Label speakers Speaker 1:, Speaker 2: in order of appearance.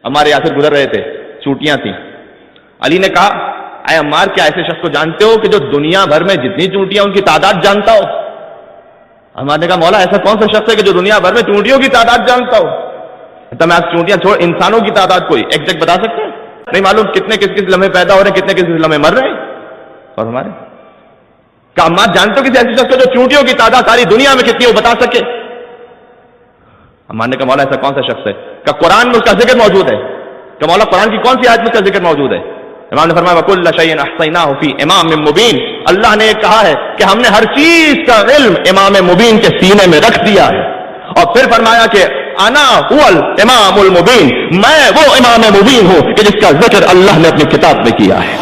Speaker 1: ہمارے یہاں سے گزر رہے تھے، چوٹیاں تھیں. علی نے کہا اے عمار کیا ایسے شخص کو جانتے ہو کہ جو دنیا بھر میں جتنی چونٹیاں ان کی تعداد جانتا ہو؟ عمار نے کہا مولا ایسا کون سا شخص ہے کہ جو دنیا بھر میں چونٹیوں کی تعداد جانتا ہو؟ تو میں آپ چونٹیاں چھوڑ انسانوں کی تعداد کوئی ایگزیکٹ بتا سکتے ہیں؟ نہیں معلوم کتنے کس لمحے پیدا ہو رہے ہیں، کتنے کس لمحے مر رہے ہیں. اور ہمارے کہ عمار جانتے ہو کسی ایسے شخص کو جو چونٹیوں کی تعداد ساری دنیا میں کتنی وہ بتا سکے؟ عمار نے کہا مولا ایسا کون سا شخص ہے؟ کہ قرآن میں اس کا ذکر موجود ہے. کہ مولا قرآن کی کون سی آیت میں اس کا ذکر موجود ہے؟ امام نے فرمایا وَكُلَّ شَيْءٍ أَحْصَيْنَاهُ فِي إِمَامٍ مُبِينٍ. اللہ نے یہ کہا ہے کہ ہم نے ہر چیز کا علم امام مبین کے سینے میں رکھ دیا ہے. اور پھر فرمایا کہ انا هو الامام المبین، میں وہ امام مبین ہوں کہ جس کا ذکر اللہ نے اپنی کتاب میں کیا ہے.